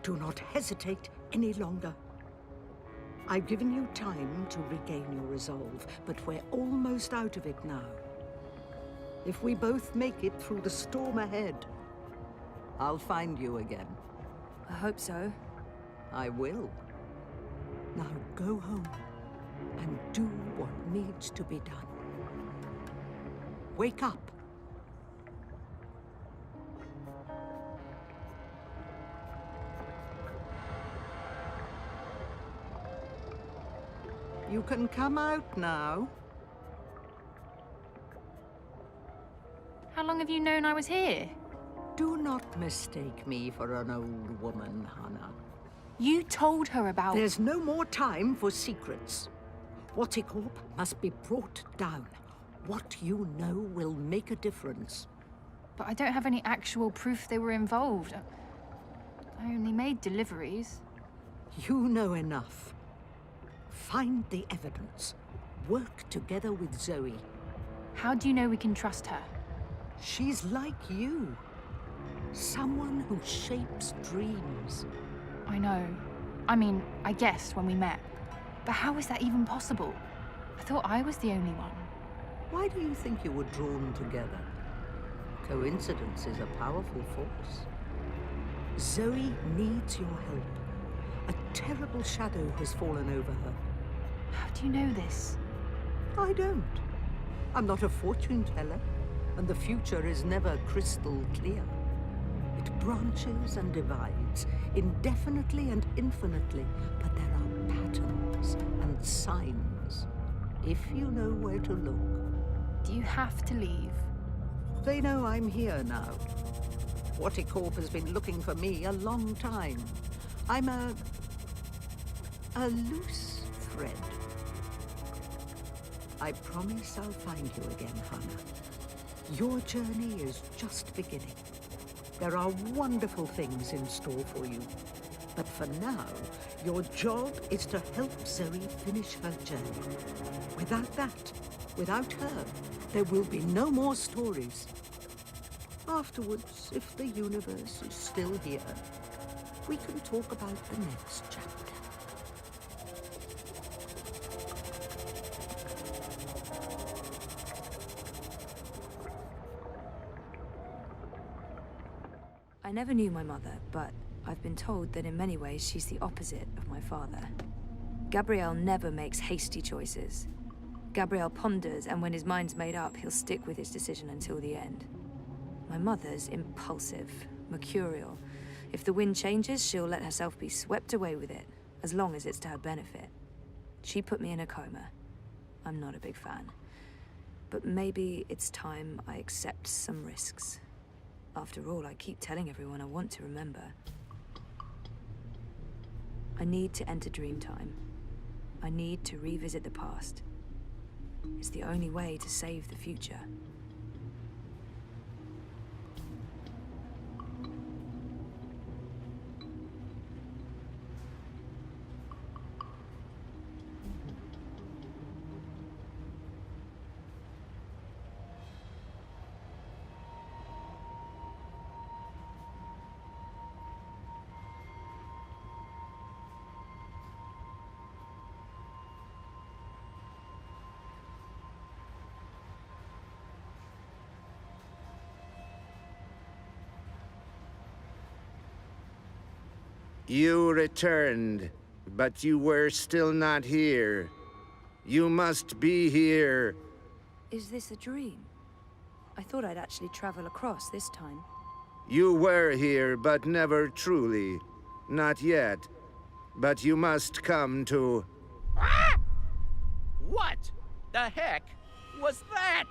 Do not hesitate any longer. I've given you time to regain your resolve, but we're almost out of it now. If we both make it through the storm ahead, I'll find you again. I hope so. I will. Now go home and do what needs to be done. Wake up. You can come out now. How long have you known I was here? Do not mistake me for an old woman, Hannah. You told her about... There's no more time for secrets. Watticorp must be brought down. What you know will make a difference. But I don't have any actual proof they were involved. I only made deliveries. You know enough. Find the evidence. Work together with Zoe. How do you know we can trust her? She's like you. Someone who shapes dreams. I know. I mean, I guessed when we met. But how is that even possible? I thought I was the only one. Why do you think you were drawn together? Coincidence is a powerful force. Zoe needs your help. A terrible shadow has fallen over her. How do you know this? I don't. I'm not a fortune teller, and the future is never crystal clear. It branches and divides, indefinitely and infinitely, but there are patterns and signs, if you know where to look. Do you have to leave? They know I'm here now. Watticorp has been looking for me a long time. I'm a loose thread. I promise I'll find you again, Hannah. Your journey is just beginning. There are wonderful things in store for you. But for now, your job is to help Zoe finish her journey. Without that, without her, there will be no more stories. Afterwards, if the universe is still here, we can talk about the next chapter. I never knew my mother, but I've been told that in many ways she's the opposite of my father. Gabriel never makes hasty choices. Gabriel ponders, and when his mind's made up, he'll stick with his decision until the end. My mother's impulsive, mercurial. If the wind changes, she'll let herself be swept away with it, as long as it's to her benefit. She put me in a coma. I'm not a big fan. But maybe it's time I accept some risks. After all, I keep telling everyone I want to remember. I need to enter Dreamtime. I need to revisit the past. It's the only way to save the future. You returned, but you were still not here. You must be here. Is this a dream? I thought I'd actually travel across this time. You were here, but never truly. Not yet. But you must come to... Ah! What the heck was that?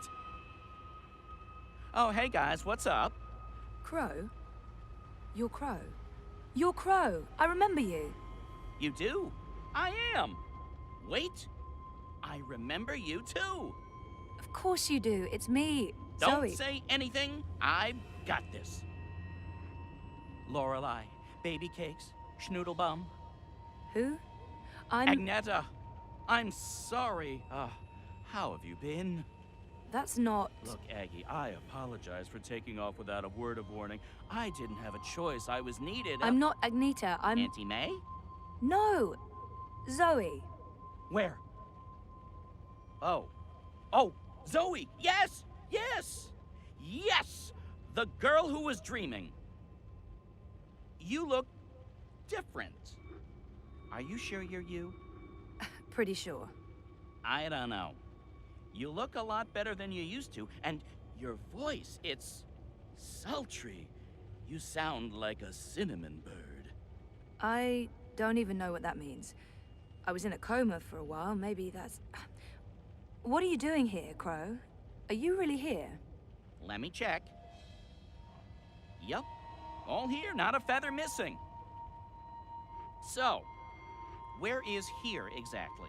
Oh, hey guys, what's up? Crow? You're Crow. You're Crow. I remember you. You do? I am. Wait. I remember you too. Of course you do. It's me, Don't Zoe. say anything. I've got this. Lorelei, baby cakes, schnoodlebum. Who? I'm... Agneta. I'm sorry. How have you been? That's not... Look, Aggie, I apologize for taking off without a word of warning. I didn't have a choice. I was needed. I'm not Agneta. I'm... Auntie May? No. Zoe. Where? Oh. Oh, Zoe! Yes! Yes! Yes! The girl who was dreaming. You look different. Are you sure you're you? Pretty sure. I don't know. You look a lot better than you used to, and your voice, it's sultry. You sound like a cinnamon bird. I don't even know what that means. I was in a coma for a while. Maybe that's... What are you doing here, Crow? Are you really here? Let me check. Yep. All here, not a feather missing. So, where is here exactly?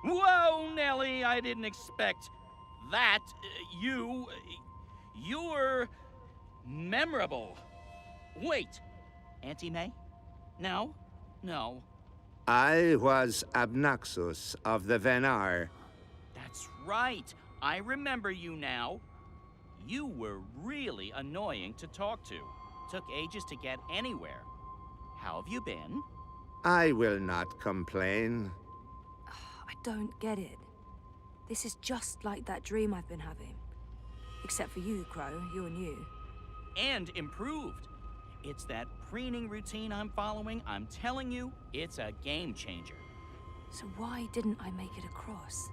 Whoa, Nellie, I didn't expect that. You're memorable. Wait, Auntie May? No, no. I was Abnaxus of the Venar. That's right. I remember you now. You were really annoying to talk to. Took ages to get anywhere. How have you been? I will not complain. I don't get it. This is just like that dream I've been having. Except for you, Crow. You're new. And improved. It's that preening routine I'm following. I'm telling you, it's a game changer. So why didn't I make it across?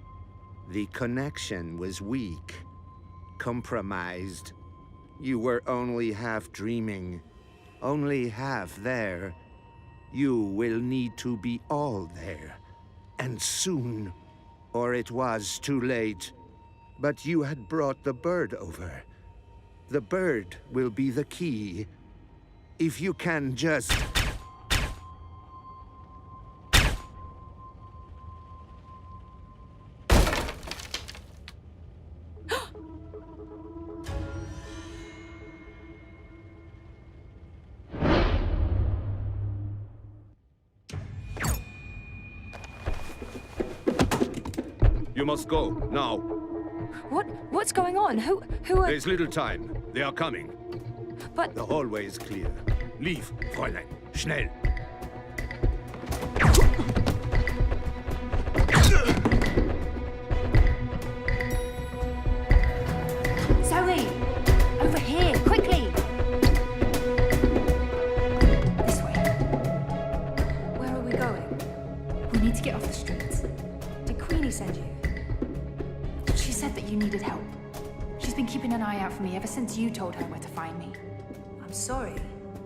The connection was weak. Compromised. You were only half dreaming. Only half there. You will need to be all there. And soon. Or it was too late. But you had brought the bird over. The bird will be the key. If you can just... You must go, now. What's going on? Who are... There's little time. They are coming. But... The hallway is clear. Leave, Fräulein. Schnell. Zoe! Over here, quickly! This way. Where are we going? We need to get off the streets. Did Queenie send you? She said that you needed help. She's been keeping an eye out for me ever since you told her where to find me. I'm sorry.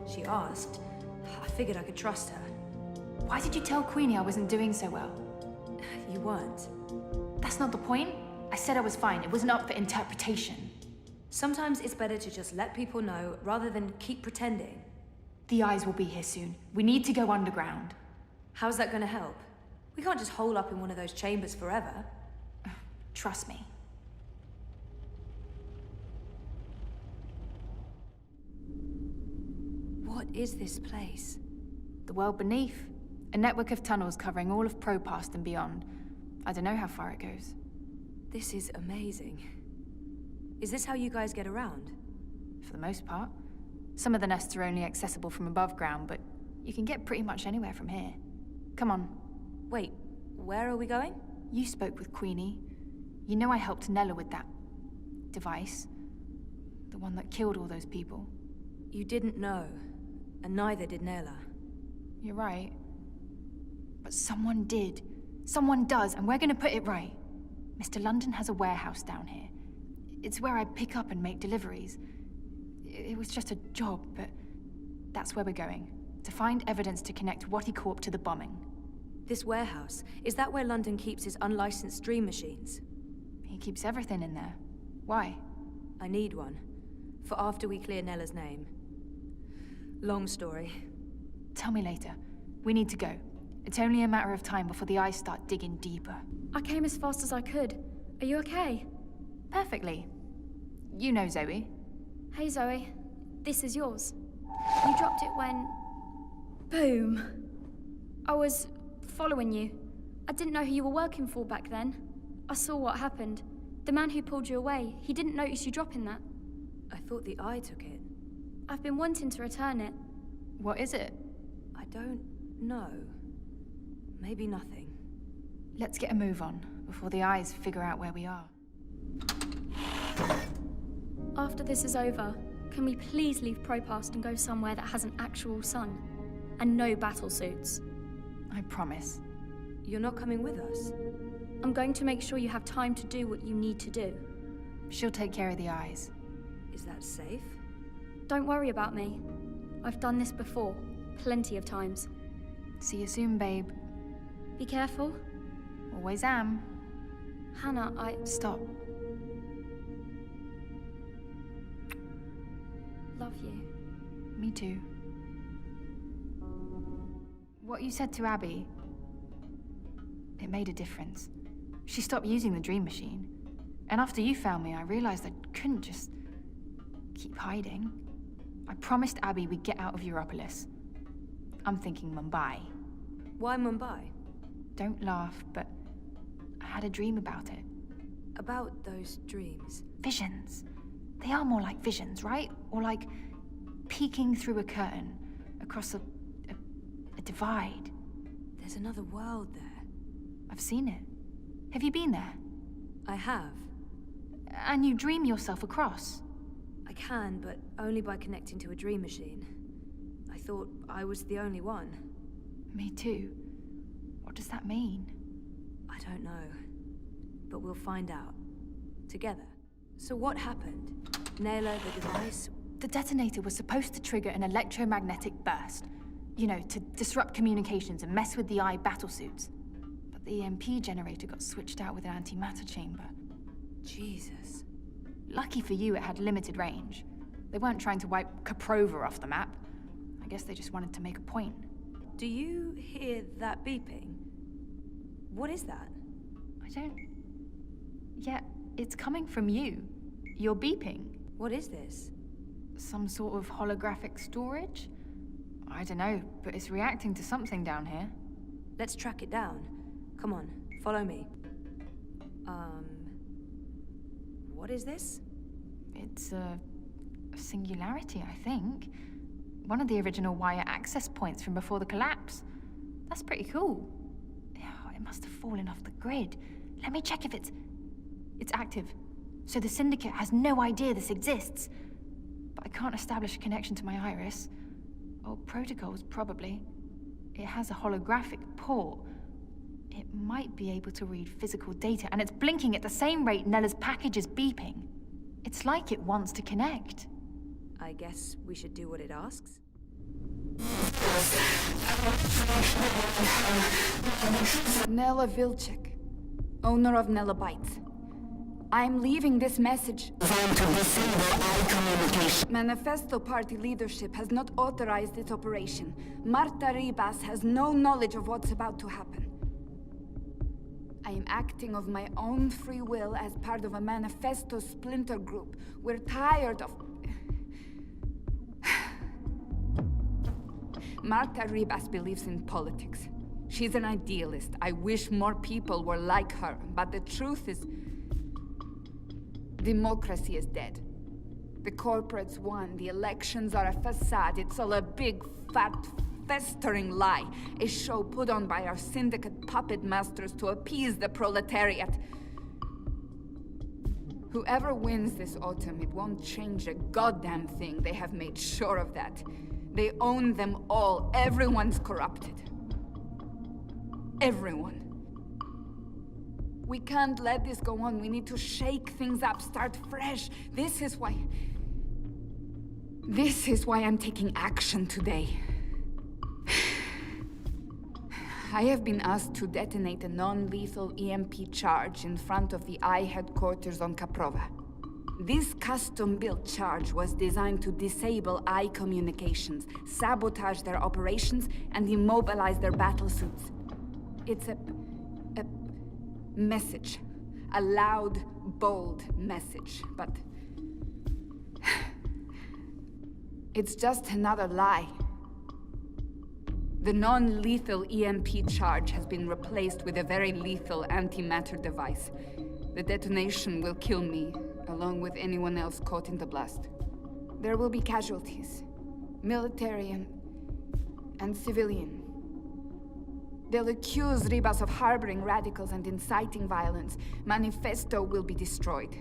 She asked. I figured I could trust her. Why did you tell Queenie I wasn't doing so well? You weren't. That's not the point. I said I was fine. It wasn't up for interpretation. Sometimes it's better to just let people know rather than keep pretending. The eyes will be here soon. We need to go underground. How's that gonna help? We can't just hole up in one of those chambers forever. Trust me. What is this place? The world beneath. A network of tunnels covering all of Propast and beyond. I don't know how far it goes. This is amazing. Is this how you guys get around? For the most part. Some of the nests are only accessible from above ground, but you can get pretty much anywhere from here. Come on. Wait, where are we going? You spoke with Queenie. You know I helped Nella with that device. The one that killed all those people. You didn't know, and neither did Nella. You're right. But someone did. Someone does, and we're gonna put it right. Mr. London has a warehouse down here. It's where I pick up and make deliveries. It was just a job, but that's where we're going. To find evidence to connect Watty Corp to the bombing. This warehouse, is that where London keeps his unlicensed dream machines? He keeps everything in there. Why? I need one. For after we clear Nella's name. Long story. Tell me later. We need to go. It's only a matter of time before the eyes start digging deeper. I came as fast as I could. Are you okay? Perfectly. You know Zoe. Hey Zoe, this is yours. You dropped it when... Boom. I was following you. I didn't know who you were working for back then. I saw what happened. The man who pulled you away, he didn't notice you dropping that. I thought the eye took it. I've been wanting to return it. What is it? I don't know. Maybe nothing. Let's get a move on, before the eyes figure out where we are. After this is over, can we please leave Propast and go somewhere that has an actual sun? And no battle suits? I promise. You're not coming with us? I'm going to make sure you have time to do what you need to do. She'll take care of the eyes. Is that safe? Don't worry about me. I've done this before, plenty of times. See you soon, babe. Be careful. Always am. Hannah, Stop. love you. Me too. What you said to Abby, it made a difference. She stopped using the dream machine. And after you found me, I realized I couldn't just keep hiding. I promised Abby we'd get out of Europolis. I'm thinking Mumbai. Why Mumbai? Don't laugh, but I had a dream about it. About those dreams? Visions. They are more like visions, right? Or like peeking through a curtain across a divide. There's another world there. I've seen it. Have you been there? I have. And you dream yourself across? I can, but only by connecting to a dream machine. I thought I was the only one. Me too. What does that mean? I don't know. But we'll find out. Together. So what happened? Naylor, the device? The detonator was supposed to trigger an electromagnetic burst. You know, to disrupt communications and mess with the eye battlesuits. But the EMP generator got switched out with an antimatter chamber. Jesus. Lucky for you, it had limited range. They weren't trying to wipe Caprova off the map. I guess they just wanted to make a point. Do you hear that beeping? What is that? I don't... Yeah, it's coming from you. You're beeping. What is this? Some sort of holographic storage? I don't know, but it's reacting to something down here. Let's track it down. Come on, follow me. What is this? It's a singularity, I think. One of the original wire access points from before the collapse. That's pretty cool. Oh, it must have fallen off the grid. Let me check if it's active. So the Syndicate has no idea this exists. But I can't establish a connection to my iris. Old protocols, probably. It has a holographic port. It might be able to read physical data, and it's blinking at the same rate Nella's package is beeping. It's like it wants to connect. I guess we should do what it asks? Nella Vilcek, owner of Nella Bytes. I'm leaving this message. Manifesto Party leadership has not authorized this operation. Marta Ribas has no knowledge of what's about to happen. I am acting of my own free will as part of a Manifesto splinter group. We're tired of... Marta Ribas believes in politics. She's an idealist. I wish more people were like her, but the truth is... democracy is dead. The corporates won, the elections are a facade, it's all a big, fat, festering lie. A show put on by our syndicate puppet masters to appease the proletariat. Whoever wins this autumn, it won't change a goddamn thing. They have made sure of that. They own them all. Everyone's corrupted. Everyone. We can't let this go on. We need to shake things up, start fresh. This is why I'm taking action today. I have been asked to detonate a non-lethal EMP charge in front of the I headquarters on Caprova. This custom-built charge was designed to disable I communications, sabotage their operations, and immobilize their battlesuits. It's a message. A loud, bold message, but... it's just another lie. The non-lethal EMP charge has been replaced with a very lethal antimatter device. The detonation will kill me, along with anyone else caught in the blast. There will be casualties. Military and civilian. They'll accuse Ribas of harboring radicals and inciting violence. Manifesto will be destroyed.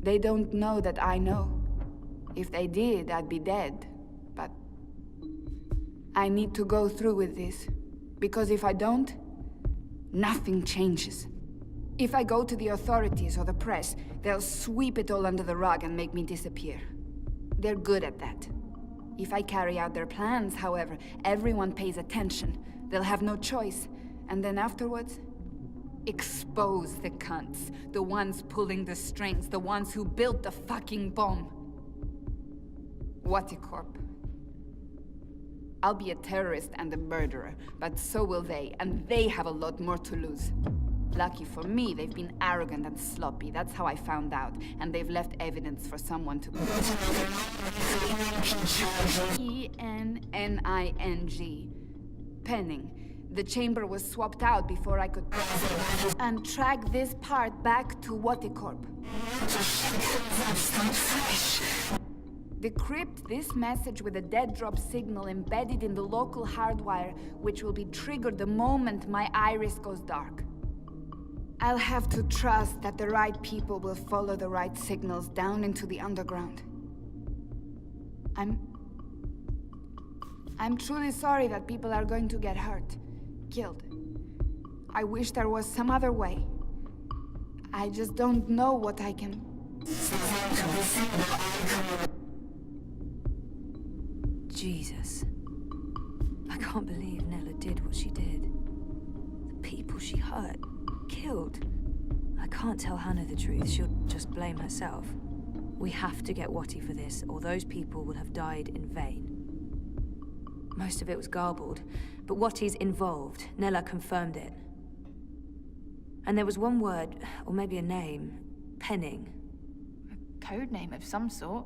They don't know that I know. If they did, I'd be dead. But I need to go through with this. Because if I don't, nothing changes. If I go to the authorities or the press, they'll sweep it all under the rug and make me disappear. They're good at that. If I carry out their plans, however, everyone pays attention. They'll have no choice. And then afterwards, expose the cunts. The ones pulling the strings, the ones who built the fucking bomb. Waticorp. I'll be a terrorist and a murderer, but so will they, and they have a lot more to lose. Lucky for me, they've been arrogant and sloppy. That's how I found out, and they've left evidence for someone to... E-N-N-I-N-G. Penning. The chamber was swapped out before I could... and track this part back to Waticorp. Decrypt this message with a dead drop signal embedded in the local hardwire, which will be triggered the moment my iris goes dark. I'll have to trust that the right people will follow the right signals down into the underground. I'm truly sorry that people are going to get hurt, killed. I wish there was some other way. I just don't know what I can... Jesus. I can't believe Nella did what she did. The people she hurt, killed. I can't tell Hannah the truth. She'll just blame herself. We have to get Watty for this, or those people will have died in vain. Most of it was garbled, but Watty's involved. Nella confirmed it. And there was one word, or maybe a name. Penning. A code name of some sort.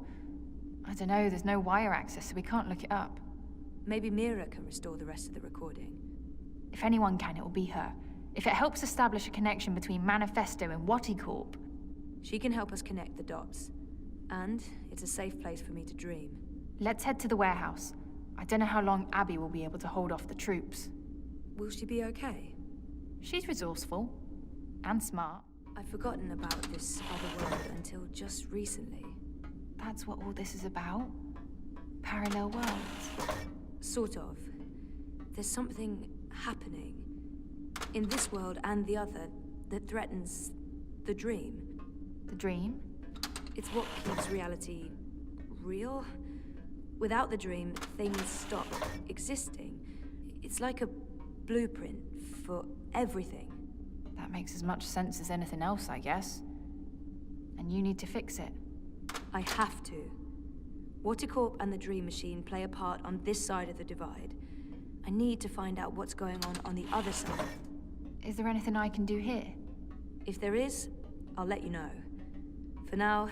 I don't know, there's no wire access, so we can't look it up. Maybe Mira can restore the rest of the recording. If anyone can, it will be her. If it helps establish a connection between Manifesto and Waticorp. She can help us connect the dots. And it's a safe place for me to dream. Let's head to the warehouse. I don't know how long Abby will be able to hold off the troops. Will she be okay? She's resourceful. And smart. I'd forgotten about this other world until just recently. That's what all this is about? Parallel worlds? Sort of. There's something happening in this world and the other that threatens the dream. The dream? It's what keeps reality real. Without the dream, things stop existing. It's like a blueprint for everything. That makes as much sense as anything else, I guess. And you need to fix it. I have to. Waticorp and the Dream Machine play a part on this side of the divide. I need to find out what's going on the other side. Is there anything I can do here? If there is, I'll let you know. For now,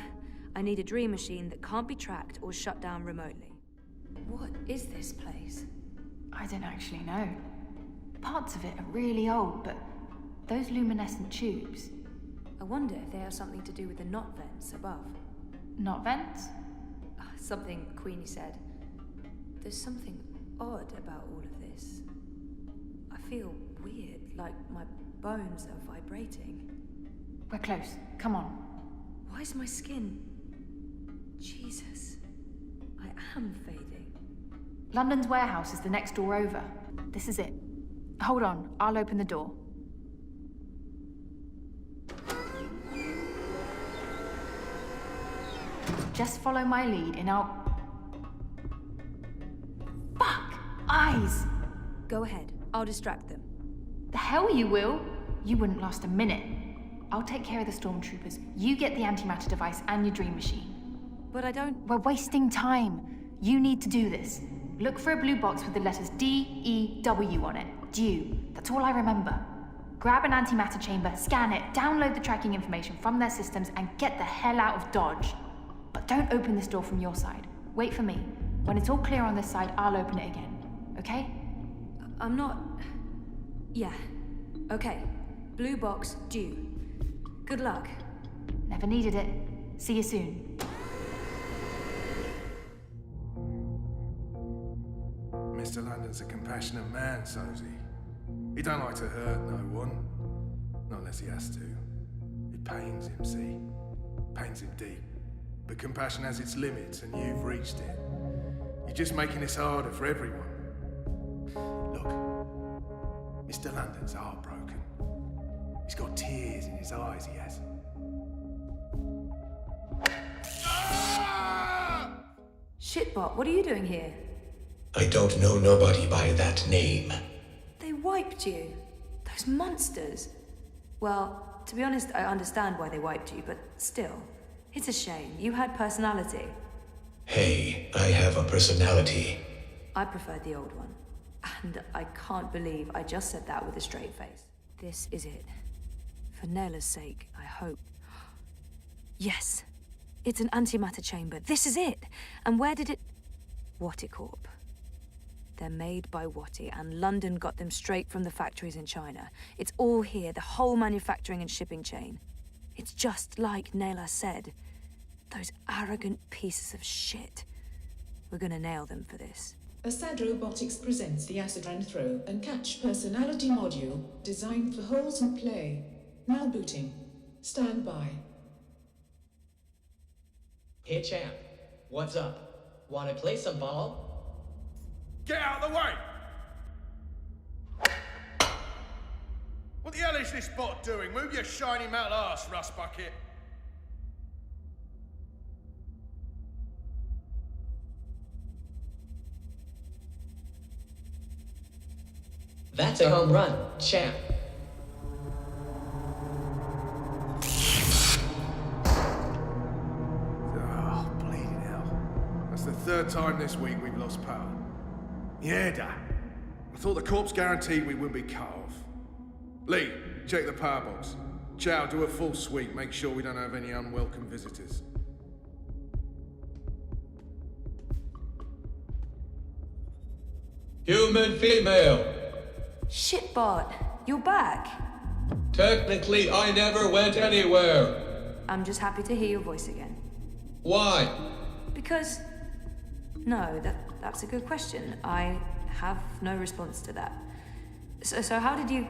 I need a Dream Machine that can't be tracked or shut down remotely. What is this place? I don't actually know. Parts of it are really old, but those luminescent tubes... I wonder if they have something to do with the knot vents above. Knot vents? Something Queenie said. There's something odd about all of this. I feel weird, like my bones are vibrating. We're close. Come on. Why is my skin... Jesus. I am fading. London's warehouse is the next door over. This is it. Hold on, I'll open the door. Just follow my lead and I'll... Fuck! Eyes! Go ahead. I'll distract them. The hell you will! You wouldn't last a minute. I'll take care of the stormtroopers. You get the antimatter device and your dream machine. But I don't... We're wasting time. You need to do this. Look for a blue box with the letters D-E-W on it. Dew. That's all I remember. Grab an antimatter chamber, scan it, download the tracking information from their systems, and get the hell out of Dodge. But don't open this door from your side. Wait for me. When it's all clear on this side, I'll open it again. Okay? I'm not... Yeah. Okay. Blue box, due. Good luck. Never needed it. See you soon. Mr. Landon's a compassionate man, so's he. He don't like to hurt no one. Not unless he has to. It pains him, see? Pains him deep. But compassion has its limits, and you've reached it. You're just making this harder for everyone. Look, Mr. Landon's heartbroken. He's got tears in his eyes, he has. Shitbot, what are you doing here? I don't know nobody by that name. They wiped you. Those monsters. Well, to be honest, I understand why they wiped you, but still, it's a shame. You had personality. Hey, I have a personality. I preferred the old one. And I can't believe I just said that with a straight face. This is it. For Nayla's sake, I hope. Yes, it's an antimatter chamber. This is it. And where did it... Watticorp. They're made by Wattie, and London got them straight from the factories in China. It's all here, the whole manufacturing and shipping chain. It's just like Nayla said. Those arrogant pieces of shit. We're gonna nail them for this. Assad Robotics presents the Acid and Throw and Catch personality module designed for wholesome play. Now booting. Stand by. Hey champ, what's up? Wanna play some ball? Get out of the way! What the hell is this bot doing? Move your shiny metal ass, rust bucket. That's a home run, champ. Oh, bleeding hell. That's the third time this week we've lost power. Yeah, Dad. I thought the corpse guaranteed we wouldn't be cut off. Lee, check the power box. Chow, do a full sweep. Make sure we don't have any unwelcome visitors. Human female. Shitbot, you're back. Technically, I never went anywhere. I'm just happy to hear your voice again. Why? Because... No, that's a good question. I have no response to that. So how did you...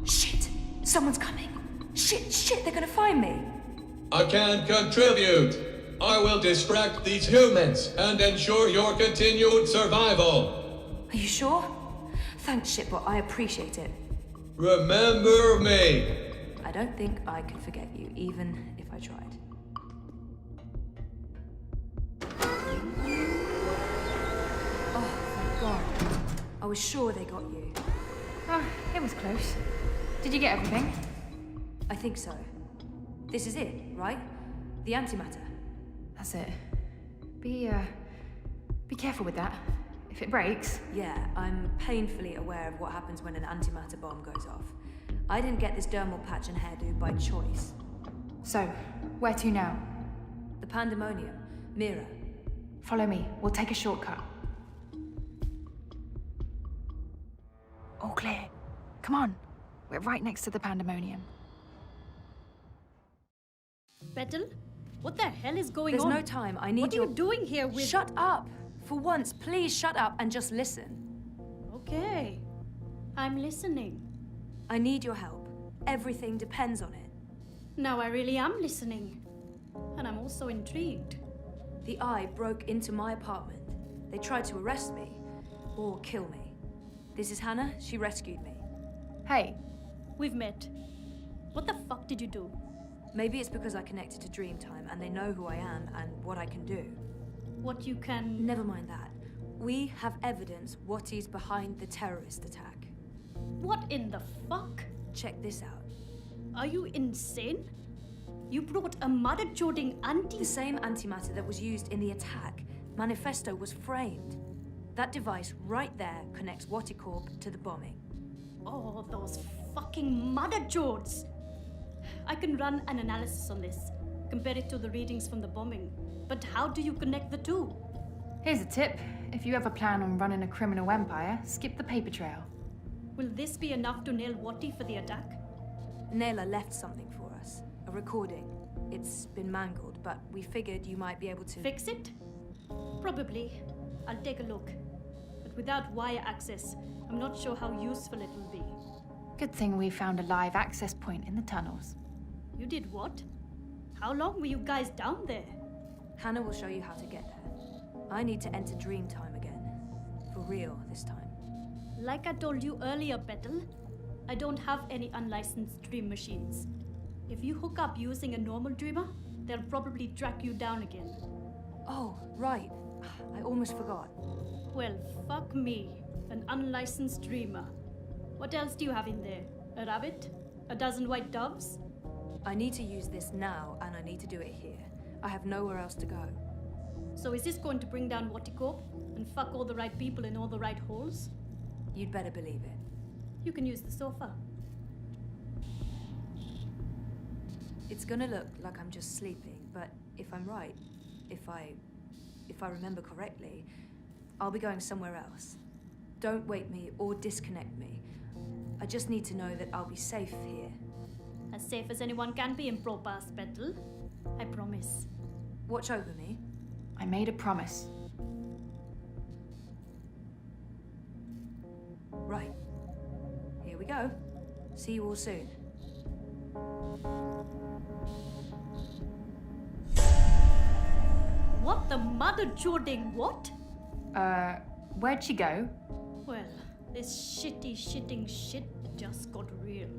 Shit! Someone's coming! Shit, they're gonna find me! I can contribute. I will distract these humans and ensure your continued survival. Are you sure? Thanks, Shitbot, I appreciate it. Remember me. I don't think I could forget you, even if I tried. Oh, thank God. I was sure they got you. Oh, it was close. Did you get everything? I think so. This is it, right? The antimatter. That's it. Be careful with that. If it breaks... Yeah, I'm painfully aware of what happens when an antimatter bomb goes off. I didn't get this dermal patch and hairdo by choice. So, where to now? The Pandemonium. Mira. Follow me. We'll take a shortcut. All clear. Come on. We're right next to the Pandemonium. Petal? What the hell is going on? There's no time. I need What are you doing here with... Shut up! For once, please shut up and just listen. Okay. I'm listening. I need your help. Everything depends on it. Now I really am listening. And I'm also intrigued. The Eye broke into my apartment. They tried to arrest me. Or kill me. This is Hannah. She rescued me. Hey. We've met. What the fuck did you do? Maybe it's because I connected to Dreamtime and they know who I am and what I can do. What you can... Never mind that. We have evidence Wattie's behind the terrorist attack. What in the fuck? Check this out. Are you insane? You brought a mother-joding anti... The same antimatter that was used in the attack. Manifesto was framed. That device right there connects Watticorp to the bombing. Oh, those fucking mother-jodes! I can run an analysis on this, compare it to the readings from the bombing. But how do you connect the two? Here's a tip. If you ever plan on running a criminal empire, skip the paper trail. Will this be enough to nail Wattie for the attack? Nayla left something for us. A recording. It's been mangled, but we figured you might be able to... Fix it? Probably. I'll take a look. But without wire access, I'm not sure how useful it will be. Good thing we found a live access point in the tunnels. You did what? How long were you guys down there? Hannah will show you how to get there. I need to enter Dreamtime again. For real this time. Like I told you earlier, Petal, I don't have any unlicensed dream machines. If you hook up using a normal dreamer, they'll probably track you down again. Oh, right. I almost forgot. Well, fuck me. An unlicensed dreamer. What else do you have in there? A rabbit? A dozen white doves? I need to use this now, and I need to do it here. I have nowhere else to go. So is this going to bring down Watticorp and fuck all the right people in all the right holes? You'd better believe it. You can use the sofa. It's gonna look like I'm just sleeping, but if I'm right, if I remember correctly, I'll be going somewhere else. Don't wake me or disconnect me. I just need to know that I'll be safe here. As safe as anyone can be in proper hospital. I promise. Watch over me. I made a promise. Right. Here we go. See you all soon. What the mother choding what? Where'd she go? Well, this shitting shit just got real.